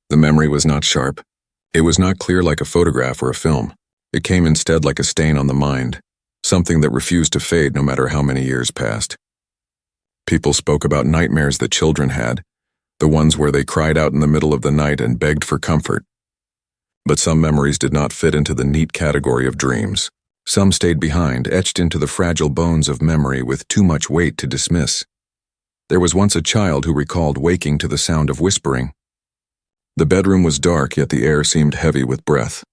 The memory was not sharp. It was not clear like a photograph or a film. It came instead like a stain on the mind, something that refused to fade no matter how many years passed. People spoke about nightmares that children had, the ones where they cried out in the middle of the night and begged for comfort. But some memories did not fit into the neat category of dreams. Some stayed behind, etched into the fragile bones of memory with too much weight to dismiss. There was once a child who recalled waking to the sound of whispering. The bedroom was dark, yet the air seemed heavy with breath.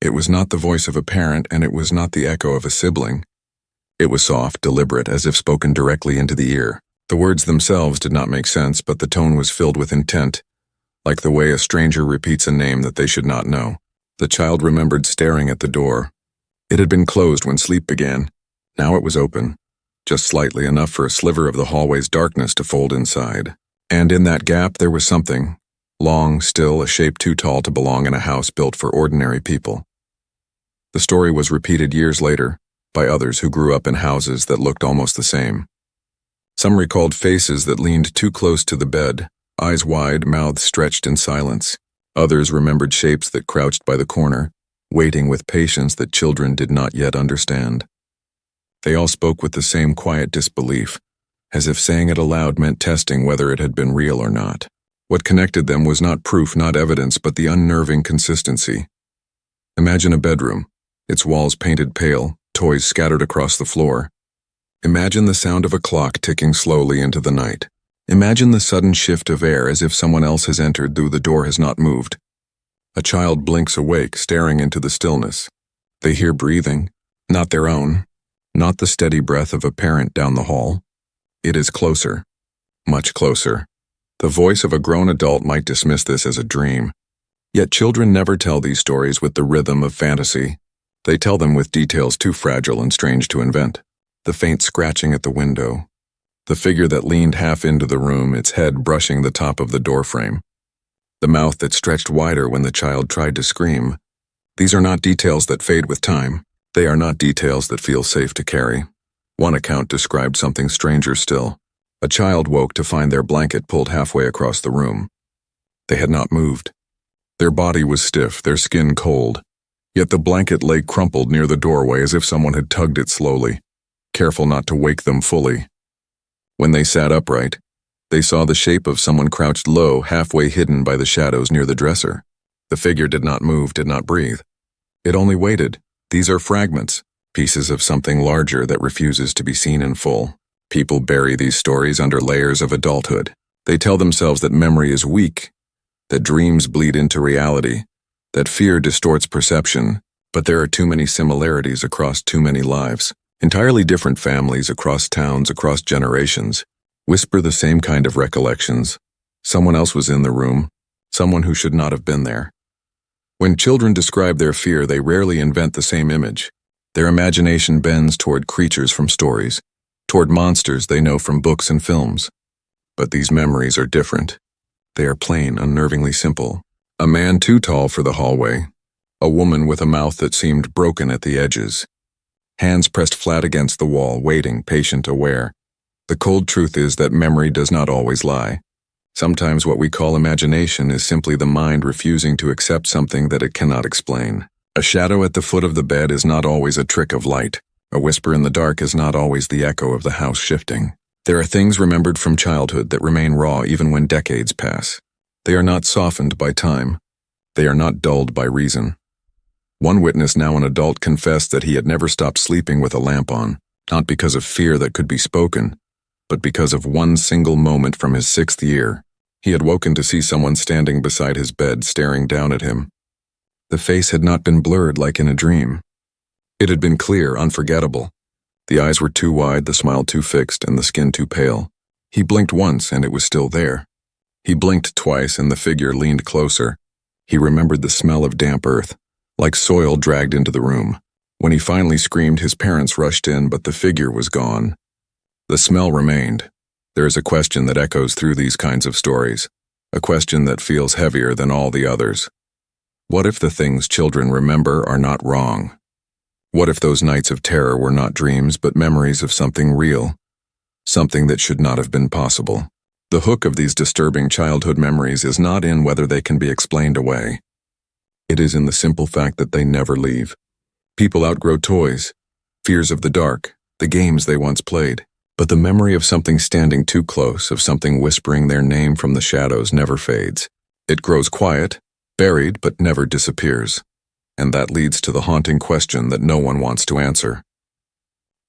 It was not the voice of a parent, and it was not the echo of a sibling. It was soft, deliberate, as if spoken directly into the ear. The words themselves did not make sense, but the tone was filled with intent, like the way a stranger repeats a name that they should not know. The child remembered staring at the door. It had been closed when sleep began. Now it was open, just slightly enough for a sliver of the hallway's darkness to fold inside. And in that gap there was something, long, still, a shape too tall to belong in a house built for ordinary people. The story was repeated years later, by others who grew up in houses that looked almost the same. Some recalled faces that leaned too close to the bed, eyes wide, mouths stretched in silence. Others remembered shapes that crouched by the corner, waiting with patience that children did not yet understand. They all spoke with the same quiet disbelief, as if saying it aloud meant testing whether it had been real or not. What connected them was not proof, not evidence, but the unnerving consistency. Imagine a bedroom, its walls painted pale, toys scattered across the floor. Imagine the sound of a clock ticking slowly into the night. Imagine the sudden shift of air as if someone else has entered though the door has not moved. A child blinks awake, staring into the stillness. They hear breathing, not their own, not the steady breath of a parent down the hall. It is closer, much closer. The voice of a grown adult might dismiss this as a dream. Yet children never tell these stories with the rhythm of fantasy. They tell them with details too fragile and strange to invent. The faint scratching at the window. The figure that leaned half into the room, its head brushing the top of the doorframe. The mouth that stretched wider when the child tried to scream. These are not details that fade with time. They are not details that feel safe to carry. One account described something stranger still. A child woke to find their blanket pulled halfway across the room. They had not moved. Their body was stiff, their skin cold. Yet the blanket lay crumpled near the doorway as if someone had tugged it slowly, careful not to wake them fully. When they sat upright, they saw the shape of someone crouched low, halfway hidden by the shadows near the dresser. The figure did not move, did not breathe. It only waited. These are fragments, pieces of something larger that refuses to be seen in full. People bury these stories under layers of adulthood. They tell themselves that memory is weak, that dreams bleed into reality, that fear distorts perception, but there are too many similarities across too many lives. Entirely different families across towns, across generations, whisper the same kind of recollections. Someone else was in the room, someone who should not have been there. When children describe their fear, they rarely invent the same image. Their imagination bends toward creatures from stories, toward monsters they know from books and films. But these memories are different. They are plain, unnervingly simple. A man too tall for the hallway. A woman with a mouth that seemed broken at the edges. Hands pressed flat against the wall, waiting, patient, aware. The cold truth is that memory does not always lie. Sometimes what we call imagination is simply the mind refusing to accept something that it cannot explain. A shadow at the foot of the bed is not always a trick of light. A whisper in the dark is not always the echo of the house shifting. There are things remembered from childhood that remain raw even when decades pass. They are not softened by time. They are not dulled by reason. One witness, now an adult, confessed that he had never stopped sleeping with a lamp on, not because of fear that could be spoken, but because of one single moment from his 6th year. He had woken to see someone standing beside his bed, staring down at him. The face had not been blurred like in a dream. It had been clear, unforgettable. The eyes were too wide, the smile too fixed, and the skin too pale. He blinked once, and it was still there. He blinked twice, and the figure leaned closer. He remembered the smell of damp earth, like soil dragged into the room. When he finally screamed, his parents rushed in, but the figure was gone. The smell remained. There is a question that echoes through these kinds of stories, a question that feels heavier than all the others. What if the things children remember are not wrong? What if those nights of terror were not dreams but memories of something real, something that should not have been possible? The hook of these disturbing childhood memories is not in whether they can be explained away. It is in the simple fact that they never leave. People outgrow toys, fears of the dark, the games they once played. But the memory of something standing too close, of something whispering their name from the shadows, never fades. It grows quiet, buried, but never disappears. And that leads to the haunting question that no one wants to answer.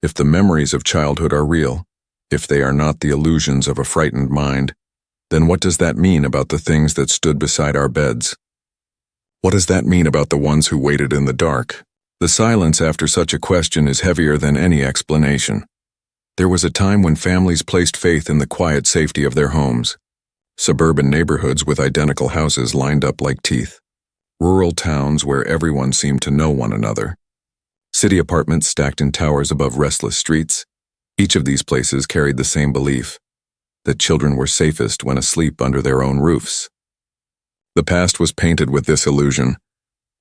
If the memories of childhood are real, if they are not the illusions of a frightened mind, then what does that mean about the things that stood beside our beds? What does that mean about the ones who waited in the dark? The silence after such a question is heavier than any explanation. There was a time when families placed faith in the quiet safety of their homes. Suburban neighborhoods with identical houses lined up like teeth. Rural towns where everyone seemed to know one another. City apartments stacked in towers above restless streets. Each of these places carried the same belief, that children were safest when asleep under their own roofs. The past was painted with this illusion,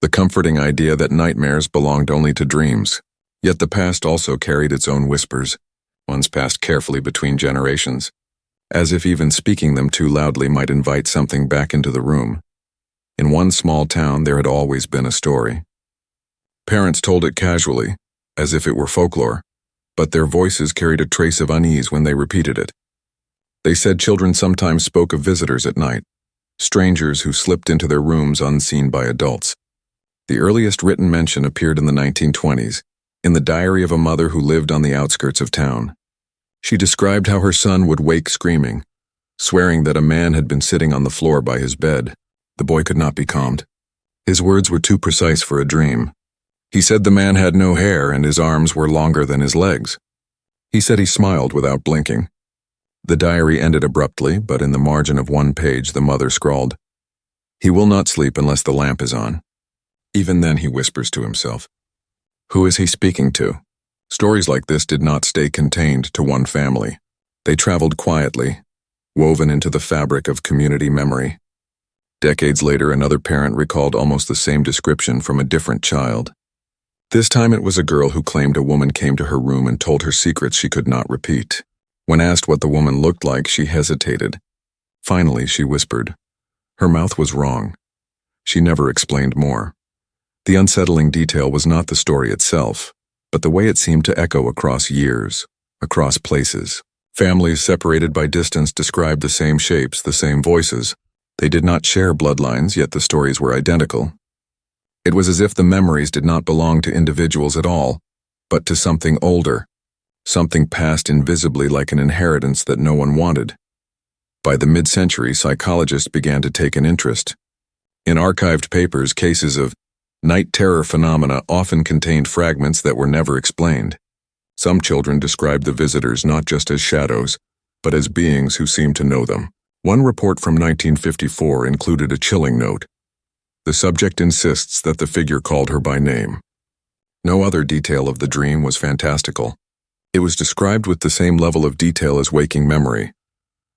the comforting idea that nightmares belonged only to dreams. Yet the past also carried its own whispers, ones passed carefully between generations, as if even speaking them too loudly might invite something back into the room. In one small town there had always been a story. Parents told it casually, as if it were folklore, but their voices carried a trace of unease when they repeated it. They said children sometimes spoke of visitors at night, strangers who slipped into their rooms unseen by adults. The earliest written mention appeared in the 1920s, in the diary of a mother who lived on the outskirts of town. She described how her son would wake screaming, swearing that a man had been sitting on the floor by his bed. The boy could not be calmed. His words were too precise for a dream. He said the man had no hair and his arms were longer than his legs. He said he smiled without blinking. The diary ended abruptly, but in the margin of one page the mother scrawled, "He will not sleep unless the lamp is on." Even then he whispers to himself. Who is he speaking to? Stories like this did not stay contained to one family. They traveled quietly, woven into the fabric of community memory. Decades later, another parent recalled almost the same description from a different child. This time it was a girl who claimed a woman came to her room and told her secrets she could not repeat. When asked what the woman looked like, she hesitated. Finally, she whispered. Her mouth was wrong. She never explained more. The unsettling detail was not the story itself, but the way it seemed to echo across years, across places. Families separated by distance described the same shapes, the same voices. They did not share bloodlines, yet the stories were identical. It was as if the memories did not belong to individuals at all, but to something older, something passed invisibly like an inheritance that no one wanted. By the mid-century, psychologists began to take an interest. In archived papers, cases of night terror phenomena often contained fragments that were never explained. Some children described the visitors not just as shadows, but as beings who seemed to know them. One report from 1954 included a chilling note. The subject insists that the figure called her by name. No other detail of the dream was fantastical. It was described with the same level of detail as waking memory.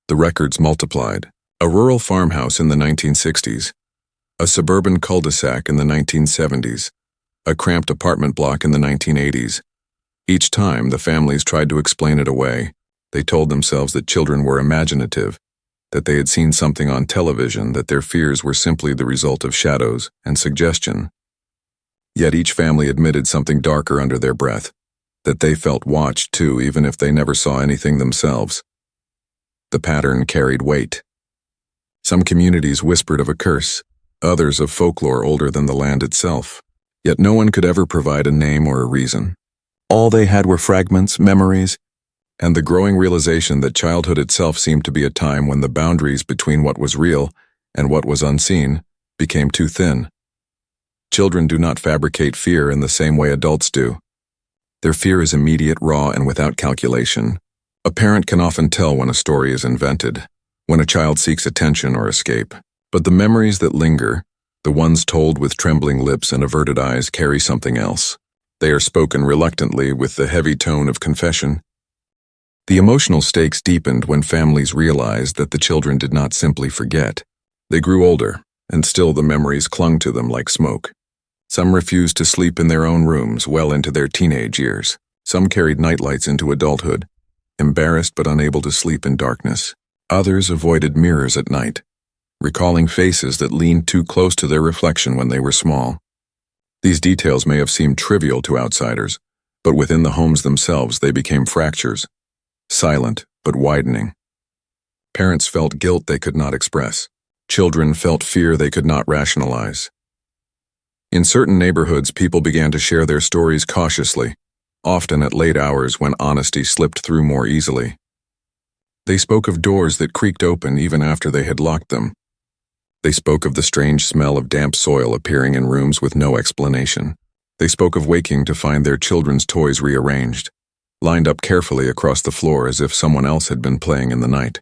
The records multiplied. A rural farmhouse in the 1960s, a suburban cul-de-sac in the 1970s, a cramped apartment block in the 1980s. Each time, the families tried to explain it away. They told themselves that children were imaginative, that they had seen something on television, that their fears were simply the result of shadows and suggestion. Yet each family admitted something darker under their breath, that they felt watched too, even if they never saw anything themselves. The pattern carried weight. Some communities whispered of a curse, others of folklore older than the land itself. Yet no one could ever provide a name or a reason. All they had were fragments, memories, and the growing realization that childhood itself seemed to be a time when the boundaries between what was real and what was unseen became too thin. Children do not fabricate fear in the same way adults do. Their fear is immediate, raw, and without calculation. A parent can often tell when a story is invented, when a child seeks attention or escape. But the memories that linger, the ones told with trembling lips and averted eyes, carry something else. They are spoken reluctantly with the heavy tone of confession. The emotional stakes deepened when families realized that the children did not simply forget. They grew older, and still the memories clung to them like smoke. Some refused to sleep in their own rooms well into their teenage years. Some carried nightlights into adulthood, embarrassed but unable to sleep in darkness. Others avoided mirrors at night, recalling faces that leaned too close to their reflection when they were small. These details may have seemed trivial to outsiders, but within the homes themselves they became fractures, silent but widening. Parents felt guilt they could not express. Children felt fear they could not rationalize. In certain neighborhoods, people began to share their stories cautiously, often at late hours when honesty slipped through more easily. They spoke of doors that creaked open even after they had locked them. They spoke of the strange smell of damp soil appearing in rooms with no explanation. They spoke of waking to find their children's toys rearranged, lined up carefully across the floor as if someone else had been playing in the night.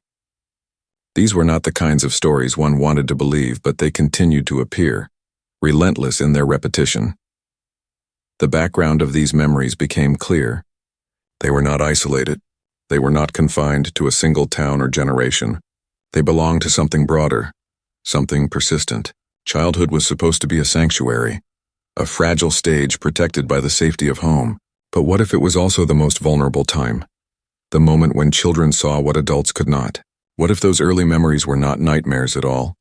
These were not the kinds of stories one wanted to believe, but they continued to appear, relentless in their repetition. The background of these memories became clear. They were not isolated. They were not confined to a single town or generation. They belonged to something broader, something persistent. Childhood was supposed to be a sanctuary, a fragile stage protected by the safety of home. But what if it was also the most vulnerable time? The moment when children saw what adults could not. What if those early memories were not nightmares at all,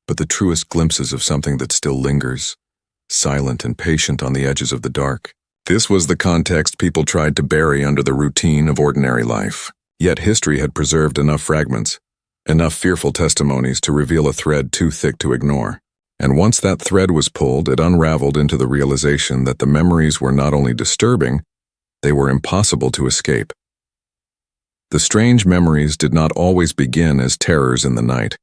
but the truest glimpses of something that still lingers, silent and patient on the edges of the dark? This was the context people tried to bury under the routine of ordinary life. Yet history had preserved enough fragments, enough fearful testimonies to reveal a thread too thick to ignore. And once that thread was pulled, it unraveled into the realization that the memories were not only disturbing, they were impossible to escape. The strange memories did not always begin as terrors in the night.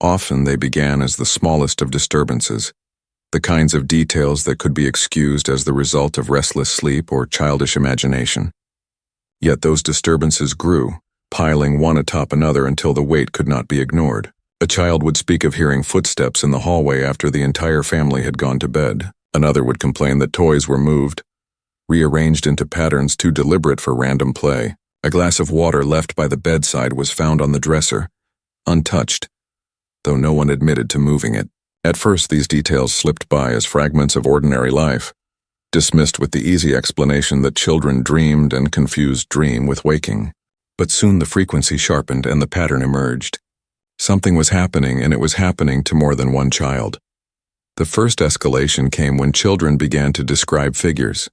Often they began as the smallest of disturbances, the kinds of details that could be excused as the result of restless sleep or childish imagination. Yet those disturbances grew, piling one atop another until the weight could not be ignored. A child would speak of hearing footsteps in the hallway after the entire family had gone to bed. Another would complain that toys were moved, rearranged into patterns too deliberate for random play. A glass of water left by the bedside was found on the dresser, untouched, though no one admitted to moving it. At first, these details slipped by as fragments of ordinary life, dismissed with the easy explanation that children dreamed and confused dream with waking. But soon the frequency sharpened and the pattern emerged. Something was happening, and it was happening to more than one child. The first escalation came when children began to describe figures.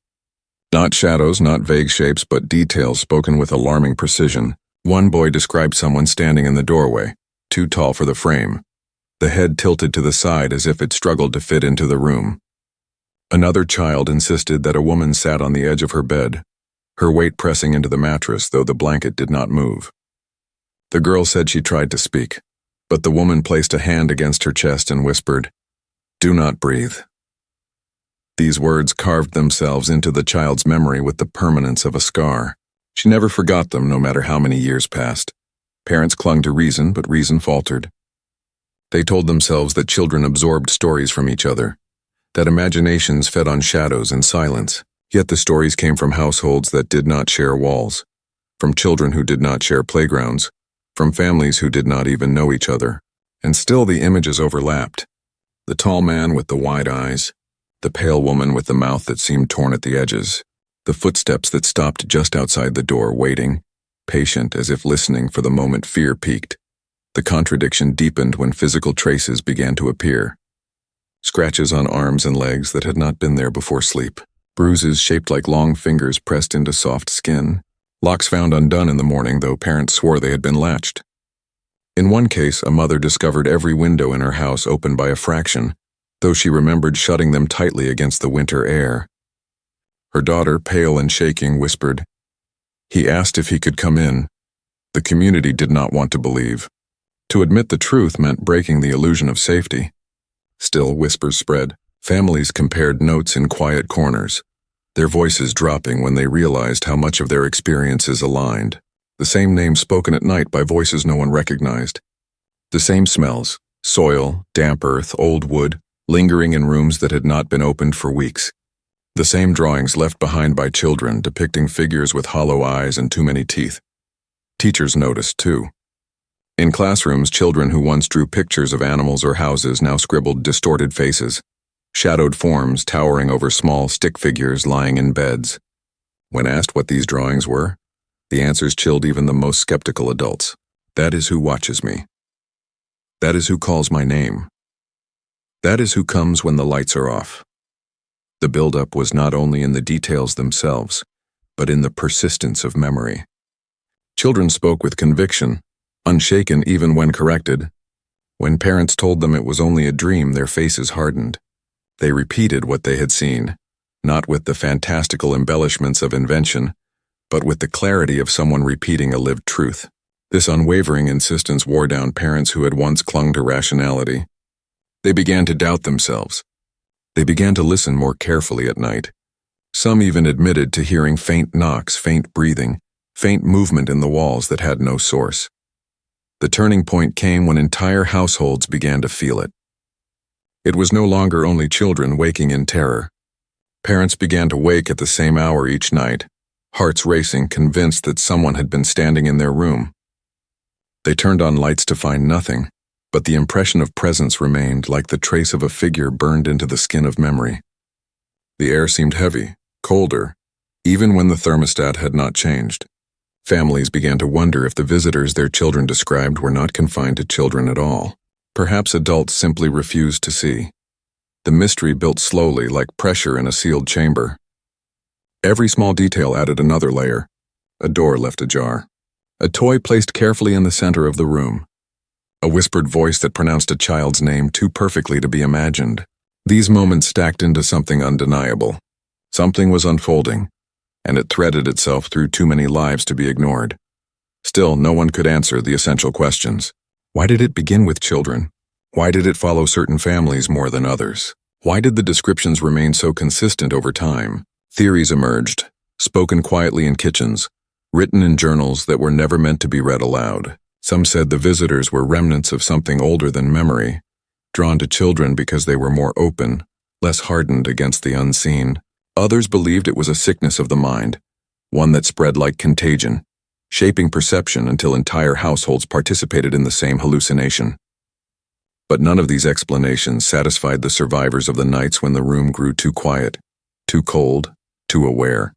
Not shadows, not vague shapes, but details spoken with alarming precision. One boy described someone standing in the doorway, too tall for the frame, the head tilted to the side as if it struggled to fit into the room. Another child insisted that a woman sat on the edge of her bed, her weight pressing into the mattress, though the blanket did not move. The girl said she tried to speak, but the woman placed a hand against her chest and whispered, "Do not breathe." These words carved themselves into the child's memory with the permanence of a scar. She never forgot them, no matter how many years passed. Parents clung to reason, but reason faltered. They told themselves that children absorbed stories from each other, that imaginations fed on shadows and silence. Yet the stories came from households that did not share walls, from children who did not share playgrounds, from families who did not even know each other. And still the images overlapped. The tall man with the wide eyes, the pale woman with the mouth that seemed torn at the edges, the footsteps that stopped just outside the door, waiting, patient as if listening for the moment fear peaked. The contradiction deepened when physical traces began to appear. Scratches on arms and legs that had not been there before sleep. Bruises shaped like long fingers pressed into soft skin. Locks found undone in the morning, though parents swore they had been latched. In one case, a mother discovered every window in her house open by a fraction, though she remembered shutting them tightly against the winter air. Her daughter, pale and shaking, whispered, "He asked if he could come in." The community did not want to believe. To admit the truth meant breaking the illusion of safety. Still, whispers spread. Families compared notes in quiet corners, their voices dropping when they realized how much of their experiences aligned. The same names spoken at night by voices no one recognized. The same smells, soil, damp earth, old wood, lingering in rooms that had not been opened for weeks. The same drawings left behind by children depicting figures with hollow eyes and too many teeth. Teachers noticed, too. In classrooms, children who once drew pictures of animals or houses now scribbled distorted faces, shadowed forms towering over small stick figures lying in beds. When asked what these drawings were, the answers chilled even the most skeptical adults. That is who watches me. That is who calls my name. That is who comes when the lights are off. The buildup was not only in the details themselves, but in the persistence of memory. Children spoke with conviction, unshaken even when corrected. When parents told them it was only a dream, their faces hardened. They repeated what they had seen, not with the fantastical embellishments of invention, but with the clarity of someone repeating a lived truth. This unwavering insistence wore down parents who had once clung to rationality. They began to doubt themselves. They began to listen more carefully at night. Some even admitted to hearing faint knocks, faint breathing, faint movement in the walls that had no source. The turning point came when entire households began to feel it. It was no longer only children waking in terror. Parents began to wake at the same hour each night, hearts racing, convinced that someone had been standing in their room. They turned on lights to find nothing, but the impression of presence remained, like the trace of a figure burned into the skin of memory. The air seemed heavy, colder, even when the thermostat had not changed. Families began to wonder if the visitors their children described were not confined to children at all. Perhaps adults simply refused to see. The mystery built slowly, like pressure in a sealed chamber. Every small detail added another layer. A door left ajar. A toy placed carefully in the center of the room. A whispered voice that pronounced a child's name too perfectly to be imagined. These moments stacked into something undeniable. Something was unfolding, and it threaded itself through too many lives to be ignored. Still, no one could answer the essential questions. Why did it begin with children? Why did it follow certain families more than others? Why did the descriptions remain so consistent over time? Theories emerged, spoken quietly in kitchens, written in journals that were never meant to be read aloud. Some said the visitors were remnants of something older than memory, drawn to children because they were more open, less hardened against the unseen. Others believed it was a sickness of the mind, one that spread like contagion, shaping perception until entire households participated in the same hallucination. But none of these explanations satisfied the survivors of the nights when the room grew too quiet, too cold, too aware.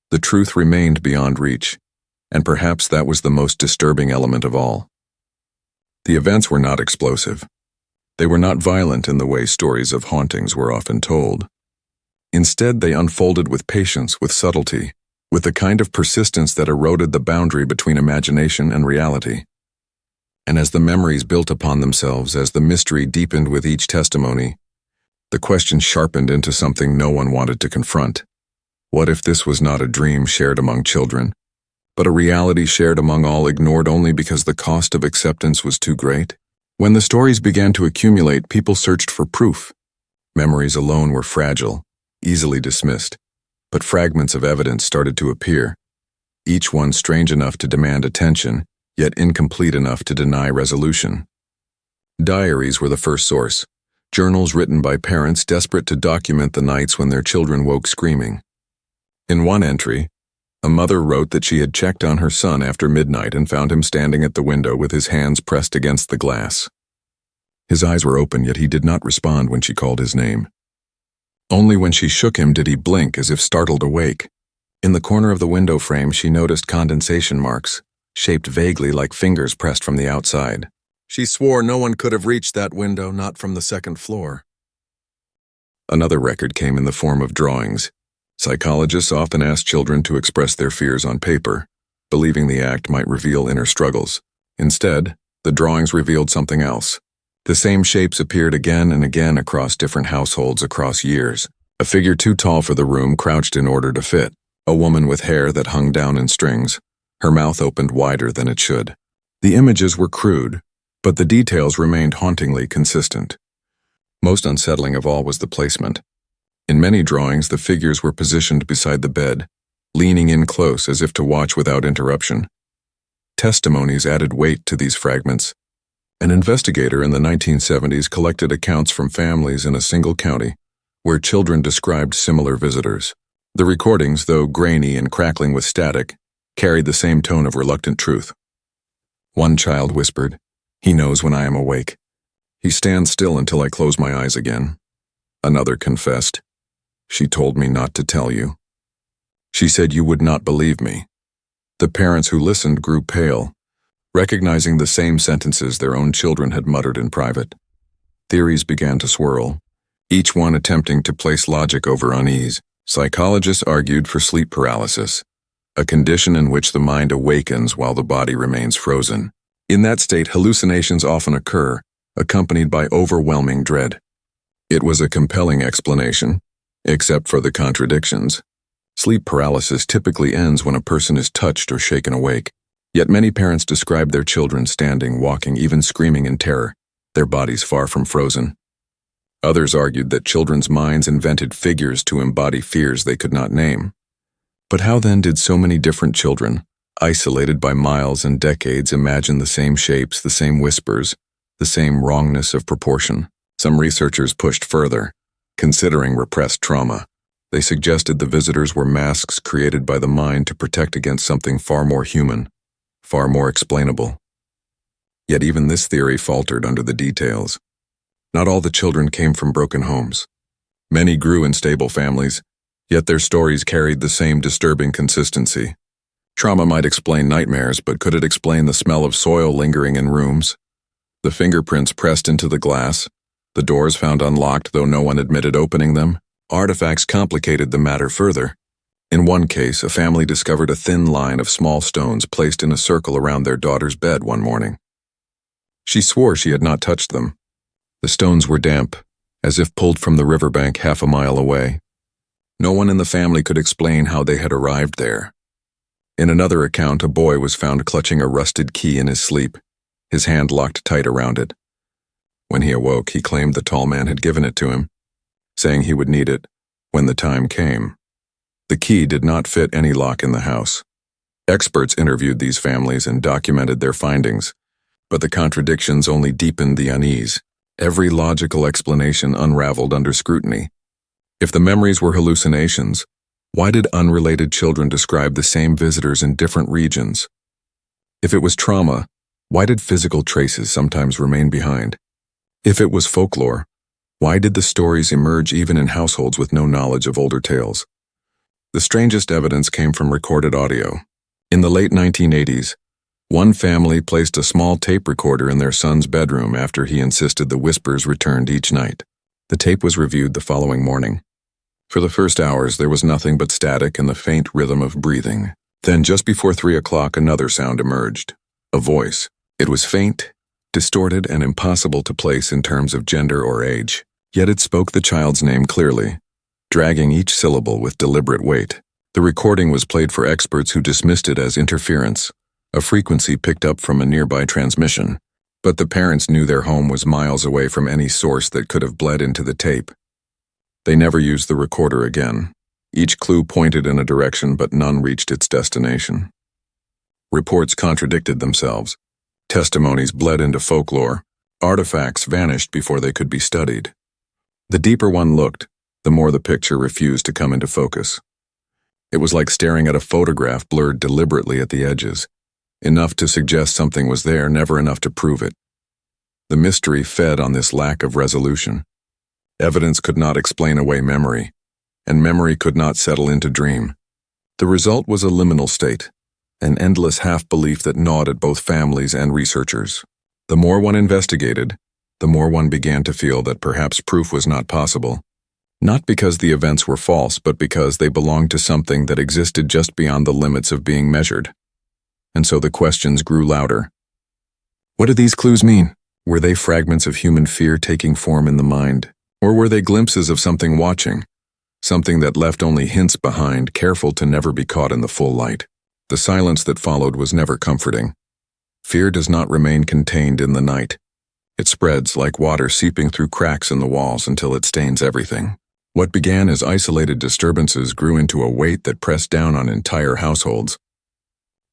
The truth remained beyond reach, and perhaps that was the most disturbing element of all. The events were not explosive. They were not violent in the way stories of hauntings were often told. Instead, they unfolded with patience, with subtlety, with the kind of persistence that eroded the boundary between imagination and reality. And as the memories built upon themselves, as the mystery deepened with each testimony, the question sharpened into something no one wanted to confront. What if this was not a dream shared among children, but a reality shared among all, ignored only because the cost of acceptance was too great? When the stories began to accumulate, people searched for proof. Memories alone were fragile, easily dismissed, but fragments of evidence started to appear, each one strange enough to demand attention, yet incomplete enough to deny resolution. Diaries were the first source, journals written by parents desperate to document the nights when their children woke screaming. In one entry, a mother wrote that she had checked on her son after midnight and found him standing at the window with his hands pressed against the glass. His eyes were open, yet he did not respond when she called his name. Only when she shook him did he blink, as if startled awake. In the corner of the window frame, she noticed condensation marks, shaped vaguely like fingers pressed from the outside. She swore no one could have reached that window, not from the second floor. Another record came in the form of drawings. Psychologists often asked children to express their fears on paper, believing the act might reveal inner struggles. Instead, the drawings revealed something else. The same shapes appeared again and again across different households across years. A figure too tall for the room crouched in order to fit. A woman with hair that hung down in strings, her mouth opened wider than it should. The images were crude, but the details remained hauntingly consistent. Most unsettling of all was the placement. In many drawings, the figures were positioned beside the bed, leaning in close as if to watch without interruption. Testimonies added weight to these fragments. An investigator in the 1970s collected accounts from families in a single county, where children described similar visitors. The recordings, though grainy and crackling with static, carried the same tone of reluctant truth. One child whispered, "He knows when I am awake. He stands still until I close my eyes again." Another confessed, "She told me not to tell you. She said you would not believe me." The parents who listened grew pale, recognizing the same sentences their own children had muttered in private. Theories began to swirl, each one attempting to place logic over unease. Psychologists argued for sleep paralysis, a condition in which the mind awakens while the body remains frozen. In that state, hallucinations often occur, accompanied by overwhelming dread. It was a compelling explanation, except for the contradictions. Sleep paralysis typically ends when a person is touched or shaken awake, yet many parents describe their children standing, walking, even screaming in terror, their bodies far from frozen. Others argued that children's minds invented figures to embody fears they could not name. But how then did so many different children, isolated by miles and decades, imagine the same shapes, the same whispers, the same wrongness of proportion? Some researchers pushed further, considering repressed trauma. They suggested the visitors were masks created by the mind to protect against something far more human, far more explainable. Yet even this theory faltered under the details. Not all the children came from broken homes. Many grew in stable families, yet their stories carried the same disturbing consistency. Trauma might explain nightmares, but could it explain the smell of soil lingering in rooms? The fingerprints pressed into the glass, the doors found unlocked though no one admitted opening them? Artifacts complicated the matter further. In one case, a family discovered a thin line of small stones placed in a circle around their daughter's bed one morning. She swore she had not touched them. The stones were damp, as if pulled from the riverbank half a mile away. No one in the family could explain how they had arrived there. In another account, a boy was found clutching a rusted key in his sleep, his hand locked tight around it. When he awoke, he claimed the tall man had given it to him, saying he would need it when the time came. The key did not fit any lock in the house. Experts interviewed these families and documented their findings, but the contradictions only deepened the unease. Every logical explanation unraveled under scrutiny. If the memories were hallucinations, why did unrelated children describe the same visitors in different regions? If it was trauma, why did physical traces sometimes remain behind? If it was folklore, why did the stories emerge even in households with no knowledge of older tales? The strangest evidence came from recorded audio. In the late 1980s, one family placed a small tape recorder in their son's bedroom after he insisted the whispers returned each night. The tape was reviewed the following morning. For the first hours, there was nothing but static and the faint rhythm of breathing. Then, just before 3 o'clock, another sound emerged. A voice. It was faint, distorted, and impossible to place in terms of gender or age. Yet it spoke the child's name clearly, dragging each syllable with deliberate weight. The recording was played for experts who dismissed it as interference, a frequency picked up from a nearby transmission. But the parents knew their home was miles away from any source that could have bled into the tape. They never used the recorder again. Each clue pointed in a direction, but none reached its destination. Reports contradicted themselves. Testimonies bled into folklore. Artifacts vanished before they could be studied. The deeper one looked, the more the picture refused to come into focus. It was like staring at a photograph blurred deliberately at the edges, enough to suggest something was there, never enough to prove it. The mystery fed on this lack of resolution. Evidence could not explain away memory, and memory could not settle into dream. The result was a liminal state, an endless half-belief that gnawed at both families and researchers. The more one investigated, the more one began to feel that perhaps proof was not possible. Not because the events were false, but because they belonged to something that existed just beyond the limits of being measured. And so the questions grew louder. What do these clues mean? Were they fragments of human fear taking form in the mind? Or were they glimpses of something watching? Something that left only hints behind, careful to never be caught in the full light. The silence that followed was never comforting. Fear does not remain contained in the night. It spreads like water seeping through cracks in the walls until it stains everything. What began as isolated disturbances grew into a weight that pressed down on entire households.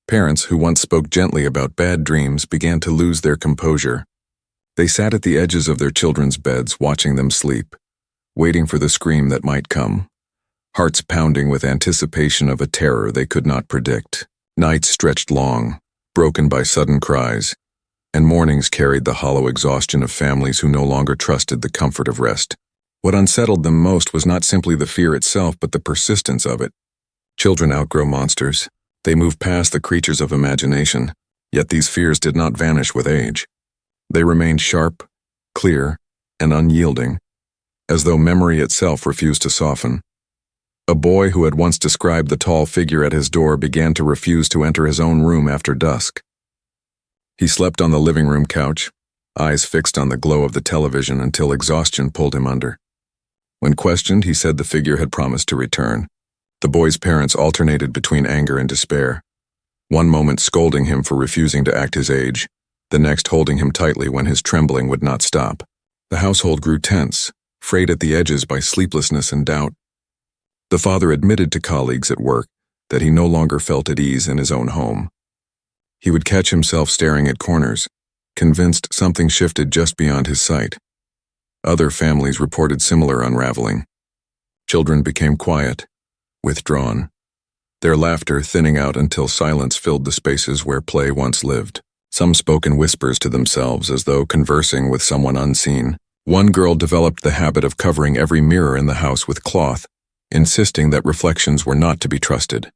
Parents who once spoke gently about bad dreams began to lose their composure. They sat at the edges of their children's beds watching them sleep, waiting for the scream that might come, hearts pounding with anticipation of a terror they could not predict. Nights stretched long, broken by sudden cries, and mornings carried the hollow exhaustion of families who no longer trusted the comfort of rest. What unsettled them most was not simply the fear itself, but the persistence of it. Children outgrow monsters. They move past the creatures of imagination. Yet these fears did not vanish with age. They remained sharp, clear, and unyielding, as though memory itself refused to soften. A boy who had once described the tall figure at his door began to refuse to enter his own room after dusk. He slept on the living room couch, eyes fixed on the glow of the television until exhaustion pulled him under. When questioned, he said the figure had promised to return. The boy's parents alternated between anger and despair, one moment scolding him for refusing to act his age, the next holding him tightly when his trembling would not stop. The household grew tense, frayed at the edges by sleeplessness and doubt. The father admitted to colleagues at work that he no longer felt at ease in his own home. He would catch himself staring at corners, convinced something shifted just beyond his sight. Other families reported similar unraveling. Children became quiet, withdrawn, their laughter thinning out until silence filled the spaces where play once lived. Some spoke in whispers to themselves as though conversing with someone unseen. One girl developed the habit of covering every mirror in the house with cloth, insisting that reflections were not to be trusted.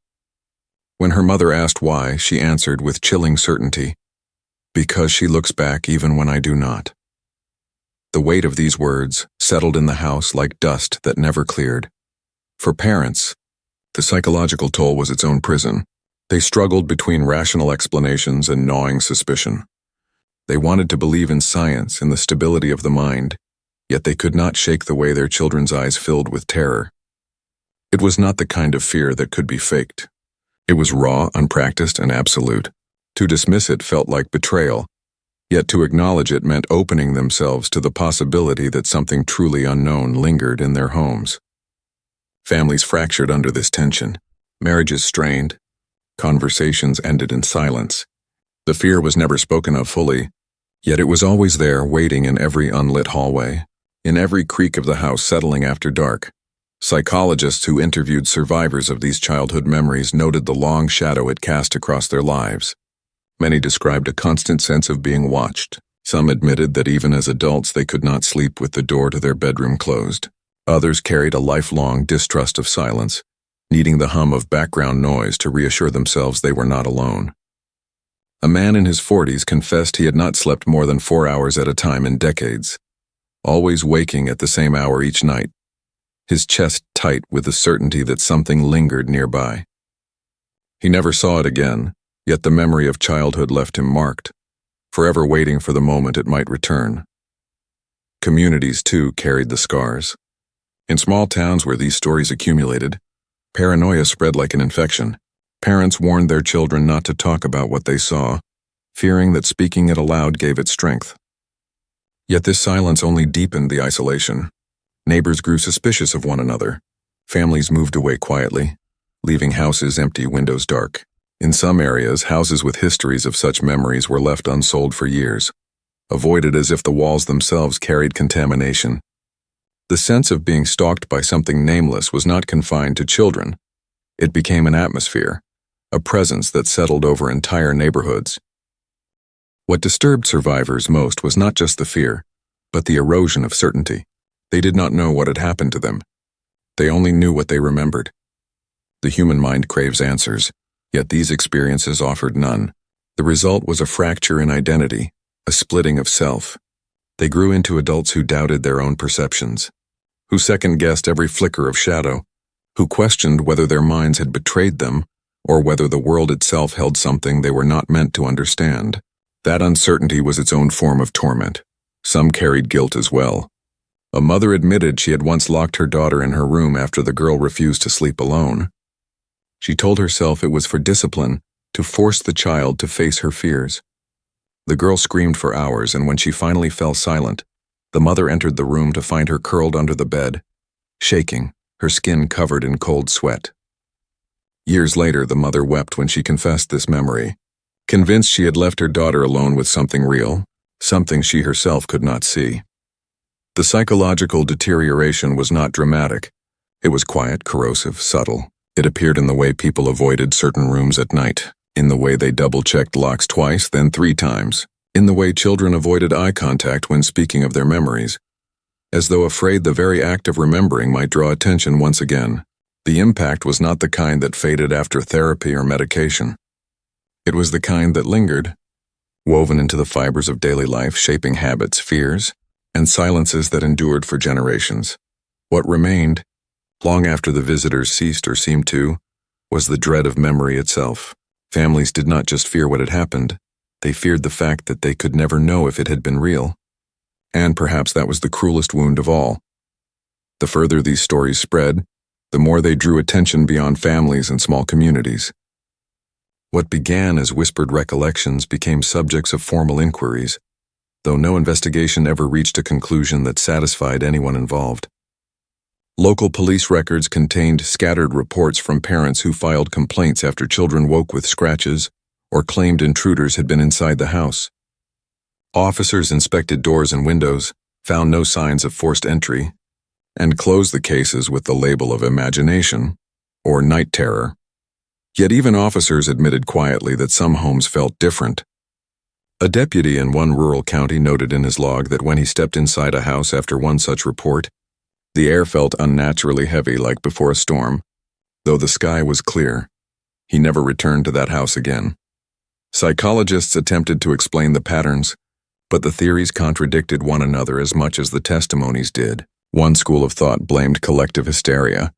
When her mother asked why, she answered with chilling certainty, "Because she looks back even when I do not." The weight of these words settled in the house like dust that never cleared. For parents, the psychological toll was its own prison. They struggled between rational explanations and gnawing suspicion. They wanted to believe in science and the stability of the mind, yet they could not shake the way their children's eyes filled with terror. It was not the kind of fear that could be faked. It was raw, unpracticed, and absolute. To dismiss it felt like betrayal, yet to acknowledge it meant opening themselves to the possibility that something truly unknown lingered in their homes. Families fractured under this tension. Marriages strained. Conversations ended in silence. The fear was never spoken of fully, yet it was always there, waiting in every unlit hallway, in every creak of the house settling after dark. Psychologists who interviewed survivors of these childhood memories noted the long shadow it cast across their lives. Many described a constant sense of being watched. Some admitted that even as adults they could not sleep with the door to their bedroom closed. Others carried a lifelong distrust of silence, needing the hum of background noise to reassure themselves they were not alone. A man in his 40s confessed he had not slept more than 4 hours at a time in decades, always waking at the same hour each night, his chest tight with the certainty that something lingered nearby. He never saw it again, yet the memory of childhood left him marked, forever waiting for the moment it might return. Communities, too, carried the scars. In small towns where these stories accumulated, paranoia spread like an infection. Parents warned their children not to talk about what they saw, fearing that speaking it aloud gave it strength. Yet this silence only deepened the isolation. Neighbors grew suspicious of one another. Families moved away quietly, leaving houses empty, windows dark. In some areas, houses with histories of such memories were left unsold for years, avoided as if the walls themselves carried contamination. The sense of being stalked by something nameless was not confined to children. It became an atmosphere, a presence that settled over entire neighborhoods. What disturbed survivors most was not just the fear, but the erosion of certainty. They did not know what had happened to them. They only knew what they remembered. The human mind craves answers, yet these experiences offered none. The result was a fracture in identity, a splitting of self. They grew into adults who doubted their own perceptions, who second-guessed every flicker of shadow, who questioned whether their minds had betrayed them or whether the world itself held something they were not meant to understand. That uncertainty was its own form of torment. Some carried guilt as well. A mother admitted she had once locked her daughter in her room after the girl refused to sleep alone. She told herself it was for discipline, to force the child to face her fears. The girl screamed for hours, and when she finally fell silent, the mother entered the room to find her curled under the bed, shaking, her skin covered in cold sweat. Years later, the mother wept when she confessed this memory, convinced she had left her daughter alone with something real, something she herself could not see. The psychological deterioration was not dramatic. It was quiet, corrosive, subtle. It appeared in the way people avoided certain rooms at night, in the way they double-checked locks twice, then 3 times, in the way children avoided eye contact when speaking of their memories, as though afraid the very act of remembering might draw attention once again. The impact was not the kind that faded after therapy or medication. It was the kind that lingered, woven into the fibers of daily life, shaping habits, fears, and silences that endured for generations. What remained, long after the visitors ceased or seemed to, was the dread of memory itself. Families did not just fear what had happened, they feared the fact that they could never know if it had been real. And perhaps that was the cruelest wound of all. The further these stories spread, the more they drew attention beyond families and small communities. What began as whispered recollections became subjects of formal inquiries, though no investigation ever reached a conclusion that satisfied anyone involved. Local police records contained scattered reports from parents who filed complaints after children woke with scratches or claimed intruders had been inside the house. Officers inspected doors and windows, found no signs of forced entry, and closed the cases with the label of imagination or night terror. Yet even officers admitted quietly that some homes felt different. A deputy in one rural county noted in his log that when he stepped inside a house after one such report, the air felt unnaturally heavy like before a storm, though the sky was clear. He never returned to that house again. Psychologists attempted to explain the patterns, but the theories contradicted one another as much as the testimonies did. One school of thought blamed collective hysteria,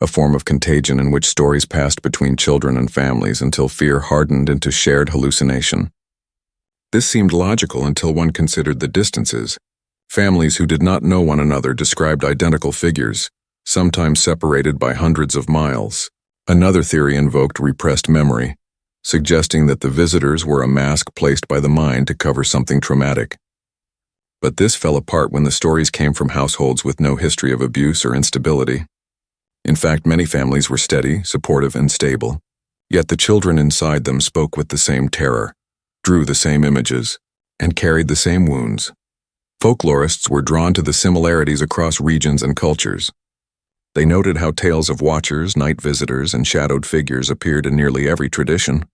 a form of contagion in which stories passed between children and families until fear hardened into shared hallucination. This seemed logical until one considered the distances. Families who did not know one another described identical figures, sometimes separated by hundreds of miles. Another theory invoked repressed memory, suggesting that the visitors were a mask placed by the mind to cover something traumatic. But this fell apart when the stories came from households with no history of abuse or instability. In fact, many families were steady, supportive, and stable, yet the children inside them spoke with the same terror, drew the same images, and carried the same wounds. Folklorists were drawn to the similarities across regions and cultures. They noted how tales of watchers, night visitors, and shadowed figures appeared in nearly every tradition.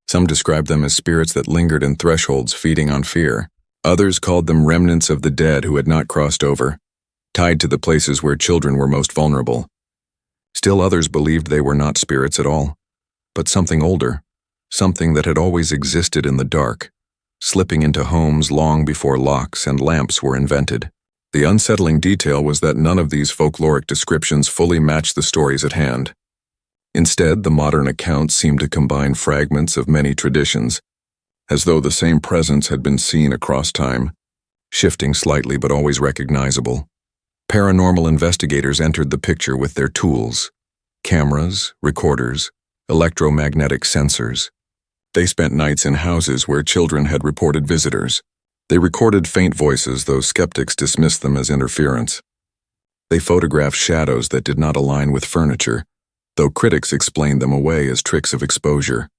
Some described them as spirits that lingered in thresholds feeding on fear. Others called them remnants of the dead who had not crossed over, tied to the places where children were most vulnerable. Still others believed they were not spirits at all, but something older, something that had always existed in the dark, slipping into homes long before locks and lamps were invented. The unsettling detail was that none of these folkloric descriptions fully matched the stories at hand. Instead, the modern accounts seemed to combine fragments of many traditions, as though the same presence had been seen across time, shifting slightly but always recognizable. Paranormal investigators entered the picture with their tools: cameras, recorders, electromagnetic sensors. They spent nights in houses where children had reported visitors. They recorded faint voices, though skeptics dismissed them as interference. They photographed shadows that did not align with furniture, though critics explained them away as tricks of exposure.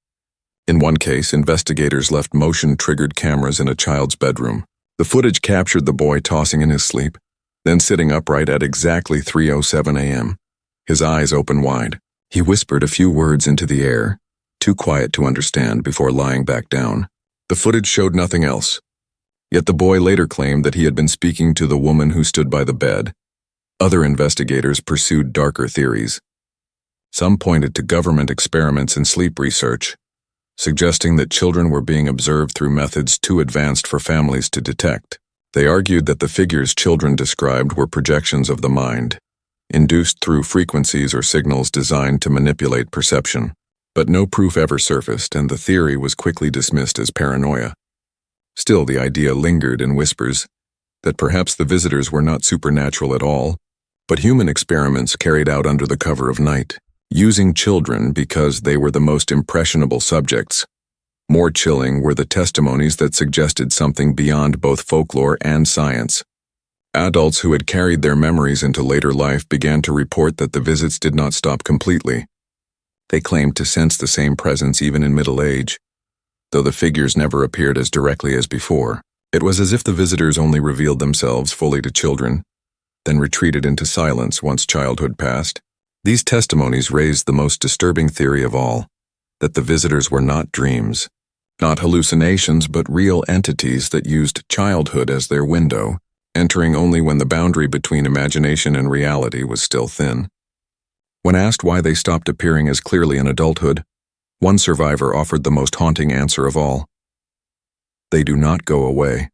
In one case, investigators left motion-triggered cameras in a child's bedroom. The footage captured the boy tossing in his sleep, then sitting upright at exactly 3:07 a.m., his eyes open wide. He whispered a few words into the air, too quiet to understand, before lying back down. The footage showed nothing else. Yet the boy later claimed that he had been speaking to the woman who stood by the bed. Other investigators pursued darker theories. Some pointed to government experiments in sleep research, suggesting that children were being observed through methods too advanced for families to detect. They argued that the figures children described were projections of the mind, induced through frequencies or signals designed to manipulate perception. But no proof ever surfaced, and the theory was quickly dismissed as paranoia. Still, the idea lingered in whispers that perhaps the visitors were not supernatural at all, but human experiments carried out under the cover of night, using children because they were the most impressionable subjects. More chilling were the testimonies that suggested something beyond both folklore and science. Adults who had carried their memories into later life began to report that the visits did not stop completely. They claimed to sense the same presence even in middle age, though the figures never appeared as directly as before. It was as if the visitors only revealed themselves fully to children, then retreated into silence once childhood passed. These testimonies raised the most disturbing theory of all, that the visitors were not dreams, not hallucinations, but real entities that used childhood as their window, entering only when the boundary between imagination and reality was still thin. When asked why they stopped appearing as clearly in adulthood, one survivor offered the most haunting answer of all. They do not go away.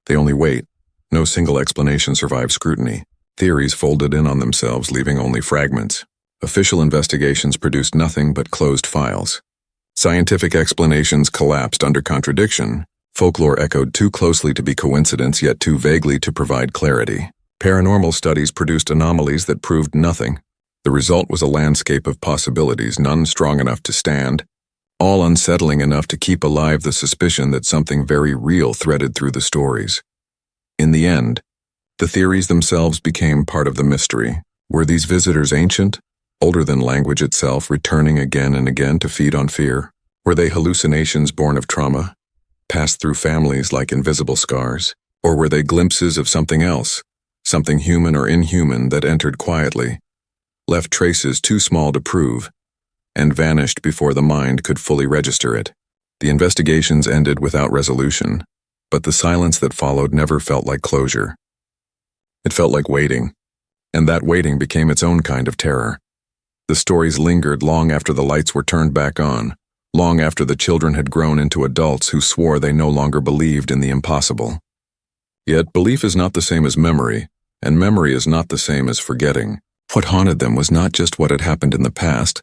They only wait. No single explanation survives scrutiny. Theories folded in on themselves, leaving only fragments. Official investigations produced nothing but closed files. Scientific explanations collapsed under contradiction. Folklore echoed too closely to be coincidence, yet too vaguely to provide clarity. Paranormal studies produced anomalies that proved nothing. The result was a landscape of possibilities, none strong enough to stand, all unsettling enough to keep alive the suspicion that something very real threaded through the stories. In the end, the theories themselves became part of the mystery. Were these visitors ancient, older than language itself, returning again and again to feed on fear? Were they hallucinations born of trauma, passed through families like invisible scars? Or were they glimpses of something else, something human or inhuman that entered quietly, left traces too small to prove, and vanished before the mind could fully register it? The investigations ended without resolution, but the silence that followed never felt like closure. It felt like waiting, and that waiting became its own kind of terror. The stories lingered long after the lights were turned back on, long after the children had grown into adults who swore they no longer believed in the impossible. Yet belief is not the same as memory, and memory is not the same as forgetting. What haunted them was not just what had happened in the past,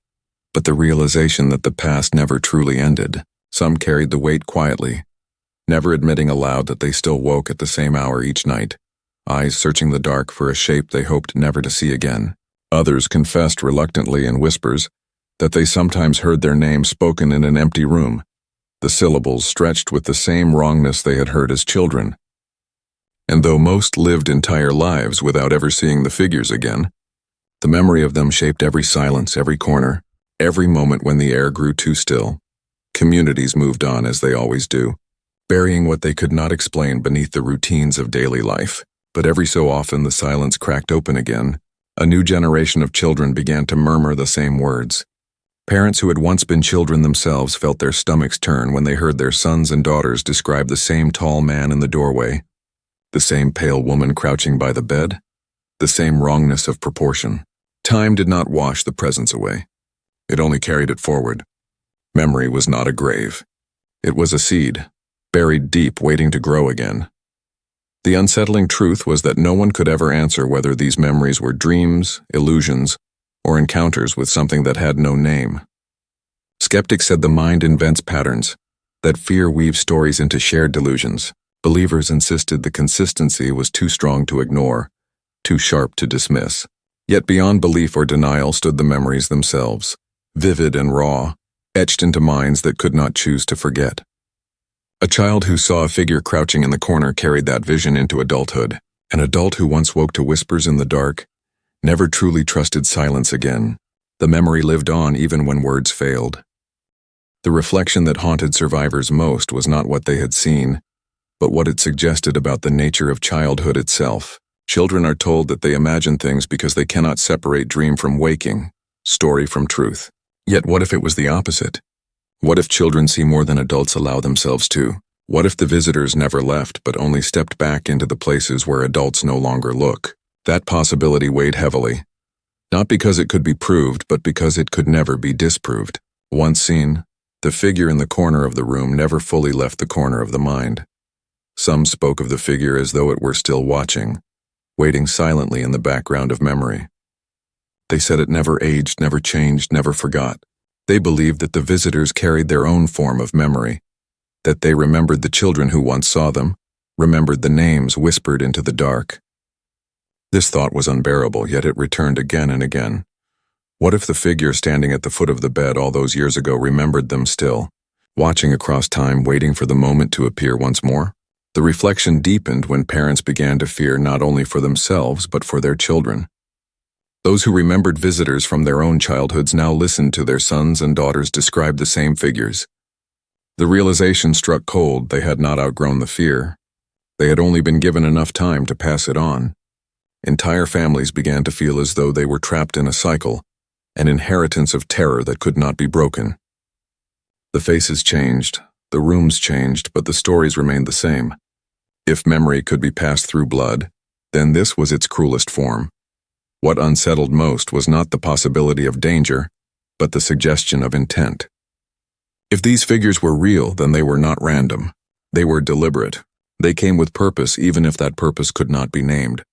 but the realization that the past never truly ended. Some carried the weight quietly, never admitting aloud that they still woke at the same hour each night, eyes searching the dark for a shape they hoped never to see again. Others confessed reluctantly in whispers that they sometimes heard their name spoken in an empty room, the syllables stretched with the same wrongness they had heard as children. And though most lived entire lives without ever seeing the figures again, the memory of them shaped every silence, every corner, every moment when the air grew too still. Communities moved on as they always do, burying what they could not explain beneath the routines of daily life. But every so often the silence cracked open again. A new generation of children began to murmur the same words. Parents who had once been children themselves felt their stomachs turn when they heard their sons and daughters describe the same tall man in the doorway, the same pale woman crouching by the bed, the same wrongness of proportion. Time did not wash the presence away. It only carried it forward. Memory was not a grave. It was a seed, buried deep, waiting to grow again. The unsettling truth was that no one could ever answer whether these memories were dreams, illusions, or encounters with something that had no name. Skeptics said the mind invents patterns, that fear weaves stories into shared delusions. Believers insisted the consistency was too strong to ignore, too sharp to dismiss. Yet beyond belief or denial stood the memories themselves, vivid and raw, etched into minds that could not choose to forget. A child who saw a figure crouching in the corner carried that vision into adulthood. An adult who once woke to whispers in the dark never truly trusted silence again. The memory lived on even when words failed. The reflection that haunted survivors most was not what they had seen, but what it suggested about the nature of childhood itself. Children are told that they imagine things because they cannot separate dream from waking, story from truth. Yet what if it was the opposite? What if children see more than adults allow themselves to? What if the visitors never left but only stepped back into the places where adults no longer look? That possibility weighed heavily, not because it could be proved, but because it could never be disproved. Once seen, the figure in the corner of the room never fully left the corner of the mind. Some spoke of the figure as though it were still watching, waiting silently in the background of memory. They said it never aged, never changed, never forgot. They believed that the visitors carried their own form of memory, that they remembered the children who once saw them, remembered the names whispered into the dark. This thought was unbearable, yet it returned again and again. What if the figure standing at the foot of the bed all those years ago remembered them still, watching across time, waiting for the moment to appear once more? The reflection deepened when parents began to fear not only for themselves but for their children. Those who remembered visitors from their own childhoods now listened to their sons and daughters describe the same figures. The realization struck cold. They had not outgrown the fear. They had only been given enough time to pass it on. Entire families began to feel as though they were trapped in a cycle, an inheritance of terror that could not be broken. The faces changed, the rooms changed, but the stories remained the same. If memory could be passed through blood, then this was its cruelest form. What unsettled most was not the possibility of danger, but the suggestion of intent. If these figures were real, then they were not random. They were deliberate. They came with purpose, even if that purpose could not be named.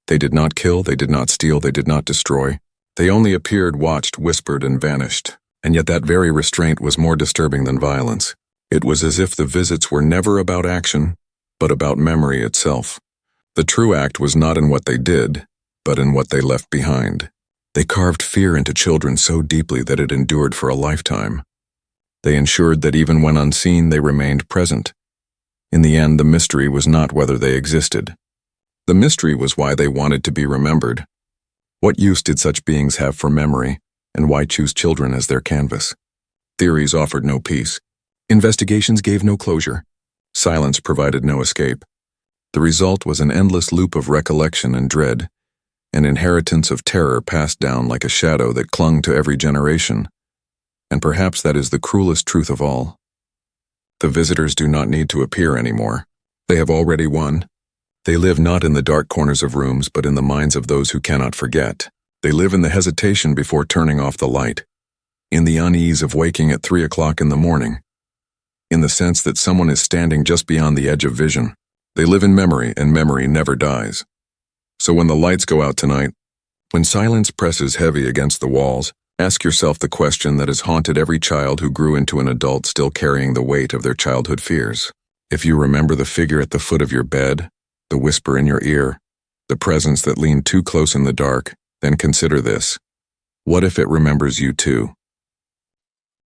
They did not kill, they did not steal, they did not destroy. They only appeared, watched, whispered, and vanished. And yet that very restraint was more disturbing than violence. It was as if the visits were never about action, but about memory itself. The true act was not in what they did, but in what they left behind. They carved fear into children so deeply that it endured for a lifetime. They ensured that even when unseen, they remained present. In the end, the mystery was not whether they existed. The mystery was why they wanted to be remembered. What use did such beings have for memory, and why choose children as their canvas? Theories offered no peace. Investigations gave no closure. Silence provided no escape. The result was an endless loop of recollection and dread, an inheritance of terror passed down like a shadow that clung to every generation. And perhaps that is the cruelest truth of all. The visitors do not need to appear anymore. They have already won. They live not in the dark corners of rooms, but in the minds of those who cannot forget. They live in the hesitation before turning off the light, in the unease of waking at 3 o'clock in the morning, in the sense that someone is standing just beyond the edge of vision. They live in memory, and memory never dies. So when the lights go out tonight, when silence presses heavy against the walls, ask yourself the question that has haunted every child who grew into an adult still carrying the weight of their childhood fears. If you remember the figure at the foot of your bed, the whisper in your ear, the presence that leaned too close in the dark, then consider this. What if it remembers you too?